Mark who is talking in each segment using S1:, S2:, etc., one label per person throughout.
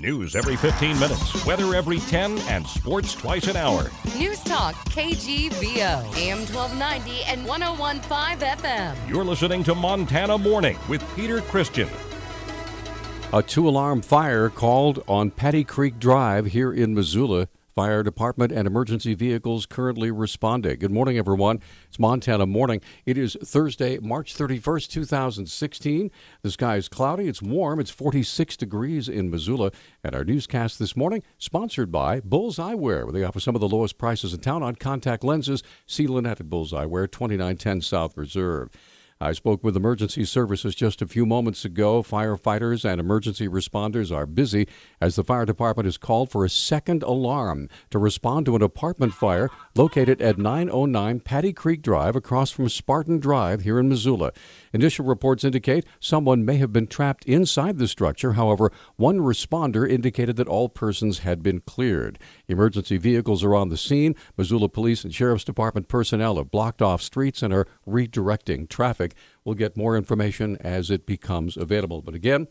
S1: News every 15 minutes, weather every 10, and sports twice an hour.
S2: Newstalk, KGVO, AM 1290 and 101.5 FM.
S1: You're listening to Montana Morning with Peter Christian.
S3: A 2-alarm fire called on Paddy Creek Drive here in Missoula. Fire department and emergency vehicles currently responding. Good morning, everyone. It's Montana Morning. It is Thursday, March 31st, 2016. The sky is cloudy. It's warm. It's 46 degrees in Missoula. And our newscast this morning, sponsored by Bulls Eyewear, where they offer some of the lowest prices in town on contact lenses. See Lynette at Bulls Eyewear, 2910 South Reserve. I spoke with emergency services just a few moments ago. Firefighters and emergency responders are busy as the fire department has called for a second alarm to respond to an apartment fire located at 909 Paddy Creek Drive across from Spartan Drive here in Missoula. Initial reports indicate someone may have been trapped inside the structure. However, one responder indicated that all persons had been cleared. Emergency vehicles are on the scene. Missoula Police and Sheriff's Department personnel have blocked off streets and are redirecting traffic. We'll get more information as it becomes available. But again,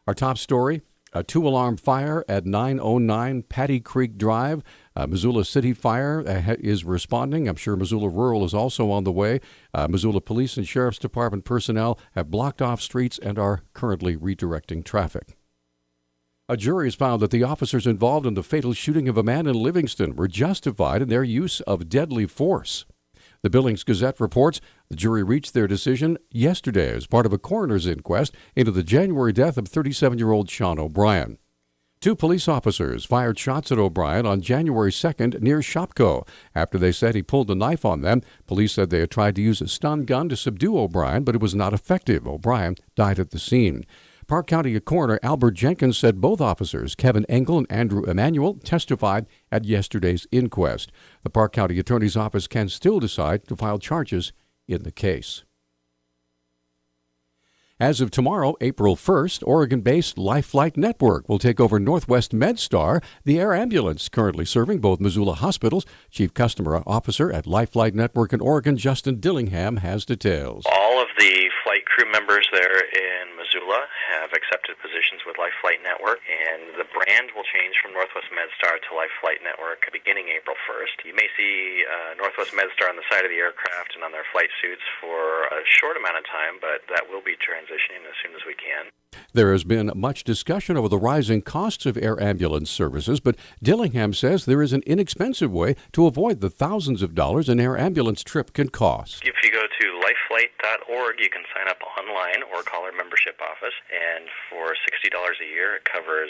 S3: our top story, a 2-alarm fire at 909 Paddy Creek Drive. Missoula City Fire is responding. I'm sure Missoula Rural is also on the way. Missoula Police and Sheriff's Department personnel have blocked off streets and are currently redirecting traffic. A jury has found that the officers involved in the fatal shooting of a man in Livingston were justified in their use of deadly force. The Billings Gazette reports the jury reached their decision yesterday as part of a coroner's inquest into the January death of 37-year-old Sean O'Brien. 2 police officers fired shots at O'Brien on January 2nd near Shopko. After they said he pulled a knife on them, police said they had tried to use a stun gun to subdue O'Brien, but it was not effective. O'Brien died at the scene. Park County Coroner Albert Jenkins said both officers, Kevin Engel and Andrew Emanuel, testified at yesterday's inquest. The Park County Attorney's Office can still decide to file charges in the case. As of tomorrow, April 1st, Oregon-based LifeFlight Network will take over Northwest MedStar, the air ambulance currently serving both Missoula hospitals. Chief Customer Officer at LifeFlight Network in Oregon, Justin Dillingham, has details.
S4: All of the flight crew members there in Missoula have accepted positions with LifeFlight Network, and the brand will change from Northwest MedStar to LifeFlight Network beginning April 1st. You may see Northwest MedStar on the side of the aircraft and on their flight suits for a short amount of time, but that will be transitioning as soon as we can.
S3: There has been much discussion over the rising costs of air ambulance services, but Dillingham says there is an inexpensive way to avoid the thousands of dollars an air ambulance trip can cost.
S4: If you go to lifeflight.org, you can sign up online or call our membership office, and for $60 a year, it covers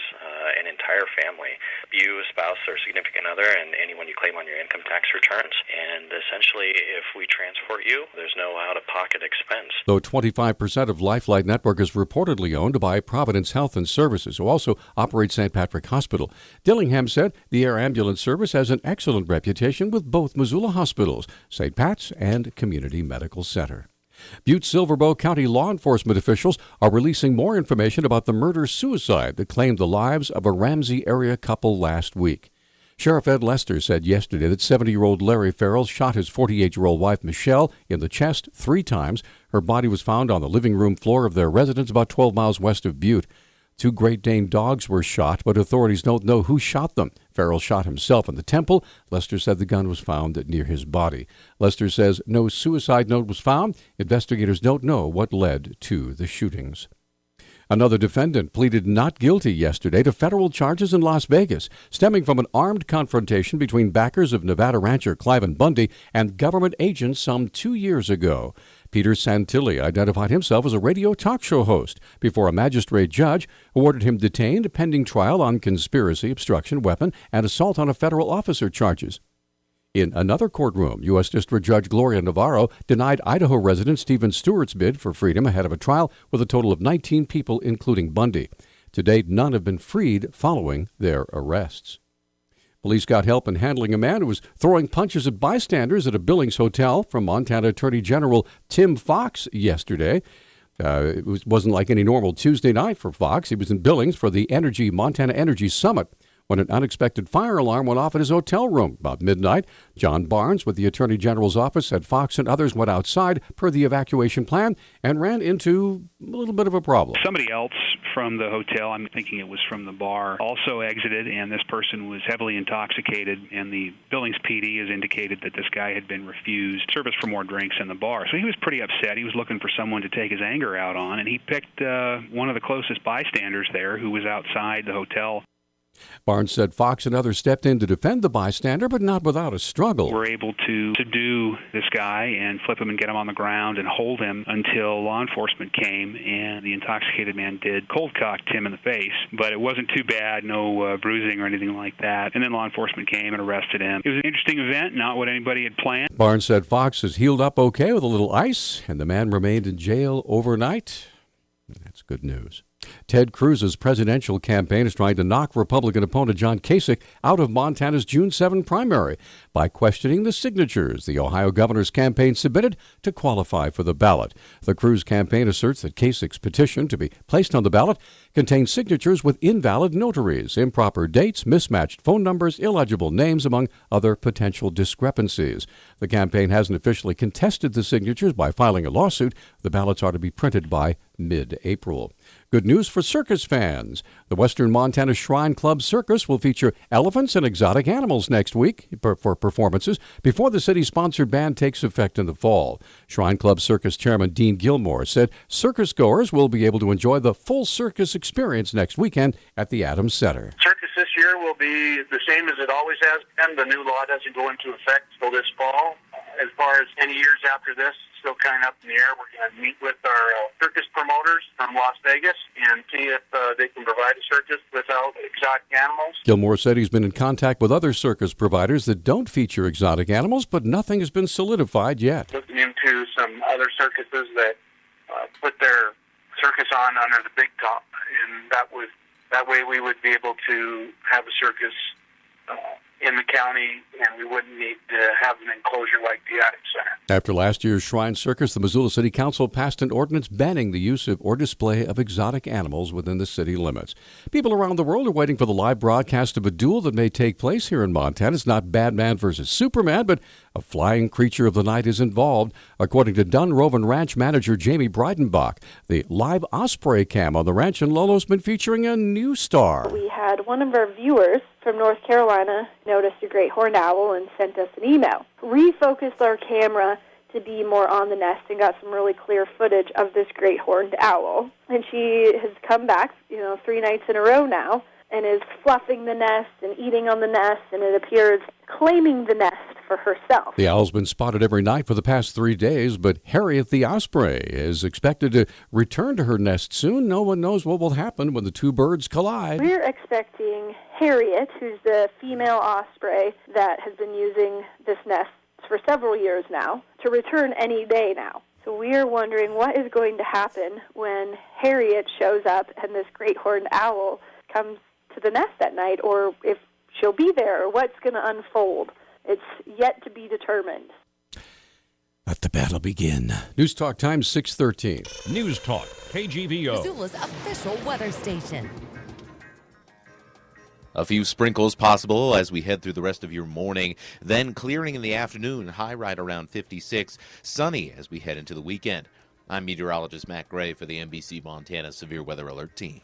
S4: an entire family, you, a spouse, or significant other, and anyone you claim on your income tax returns. And essentially, if we transport you, there's no out-of-pocket expense.
S3: Though 25% of LifeFlight Network is reportedly owned by Providence Health and Services, who also operates St. Patrick Hospital, Dillingham said the air ambulance service has an excellent reputation with both Missoula hospitals, St. Pat's and Community Medical Center. Butte-Silverboe County law enforcement officials are releasing more information about the murder-suicide that claimed the lives of a Ramsey area couple last week. Sheriff Ed Lester said yesterday that 70-year-old Larry Farrell shot his 48-year-old wife, Michelle, in the chest 3 times. Her body was found on the living room floor of their residence about 12 miles west of Butte. 2 Great Dane dogs were shot, but authorities don't know who shot them. Farrell shot himself in the temple. Lester said the gun was found near his body. Lester says no suicide note was found. Investigators don't know what led to the shootings. Another defendant pleaded not guilty yesterday to federal charges in Las Vegas, stemming from an armed confrontation between backers of Nevada rancher Cliven Bundy and government agents some 2 years ago. Peter Santilli identified himself as a radio talk show host before a magistrate judge ordered him detained pending trial on conspiracy, obstruction, weapon, and assault on a federal officer charges. In another courtroom, U.S. District Judge Gloria Navarro denied Idaho resident Stephen Stewart's bid for freedom ahead of a trial with a total of 19 people, including Bundy. To date, none have been freed following their arrests. Police got help in handling a man who was throwing punches at bystanders at a Billings hotel from Montana Attorney General Tim Fox yesterday. It wasn't like any normal Tuesday night for Fox. He was in Billings for the Montana Energy Summit. when an unexpected fire alarm went off at his hotel room. About midnight, John Barnes with the Attorney General's office said Fox and others went outside per the evacuation plan and ran into a little bit of a problem.
S5: Somebody else from the hotel, I'm thinking it was from the bar, also exited, and this person was heavily intoxicated, and the building's PD has indicated that this guy had been refused service for more drinks in the bar. So he was pretty upset. He was looking for someone to take his anger out on, and he picked one of the closest bystanders there who was outside the hotel.
S3: Barnes said Fox and others stepped in to defend the bystander, but not without a struggle.
S5: We're able to subdue this guy and flip him and get him on the ground and hold him until law enforcement came, and the intoxicated man did cold-cocked him in the face, but it wasn't too bad, no bruising or anything like that. And then law enforcement came and arrested him. It was an interesting event, not what anybody had planned.
S3: Barnes said Fox has healed up okay with a little ice, and the man remained in jail overnight. That's good news. Ted Cruz's presidential campaign is trying to knock Republican opponent John Kasich out of Montana's June 7 primary by questioning the signatures the Ohio governor's campaign submitted to qualify for the ballot. The Cruz campaign asserts that Kasich's petition to be placed on the ballot contains signatures with invalid notaries, improper dates, mismatched phone numbers, illegible names, among other potential discrepancies. The campaign hasn't officially contested the signatures by filing a lawsuit. The ballots are to be printed by mid-April. Good news for circus fans. The Western Montana Shrine Club Circus will feature elephants and exotic animals next week for performances before the city-sponsored ban takes effect in the fall. Shrine Club Circus Chairman Dean Gilmore said circus goers will be able to enjoy the full circus experience next weekend at the Adams Center.
S6: Circus this year will be the same as it always has been. The new law doesn't go into effect until this fall. As far as any years after this, still kind of up in the air. We're going to meet with our circus promoters from Las Vegas and see if they can provide a circus without exotic animals.
S3: Gilmore said he's been in contact with other circus providers that don't feature exotic animals, but nothing has been solidified yet.
S6: Looking into some other circuses that put their circus on under the big top, and that way we would be able to have a circus in the county, and we wouldn't need to have an enclosure like the Adams Center.
S3: After last year's Shrine Circus, the Missoula City Council passed an ordinance banning the use of or display of exotic animals within the city limits. People around the world are waiting for the live broadcast of a duel that may take place here in Montana. It's not Batman versus Superman, but a flying creature of the night is involved. According to Dunroven Ranch manager Jamie Breidenbach, the live osprey cam on the ranch in Lolo's been featuring a new star.
S7: We had one of our viewers from North Carolina noticed a great horned owl and sent us an email. Refocused our camera to be more on the nest and got some really clear footage of this great horned owl. And she has come back, 3 nights in a row now, and is fluffing the nest and eating on the nest, and it appears claiming the nest for herself.
S3: The owl's been spotted every night for the past 3 days, but Harriet the osprey is expected to return to her nest soon. No one knows what will happen when the two birds collide.
S7: We're expecting Harriet, who's the female osprey that has been using this nest for several years now, to return any day now. So we are wondering what is going to happen when Harriet shows up and this great horned owl comes to the nest at night, or if she'll be there, or what's going to unfold. It's yet to be determined.
S3: Let the battle begin. Newstalk Times 6:13.
S1: Newstalk, KGVO.
S2: Missoula's official weather station.
S8: A few sprinkles possible as we head through the rest of your morning. Then clearing in the afternoon, high right around 56. Sunny as we head into the weekend. I'm meteorologist Matt Gray for the NBC Montana Severe Weather Alert Team.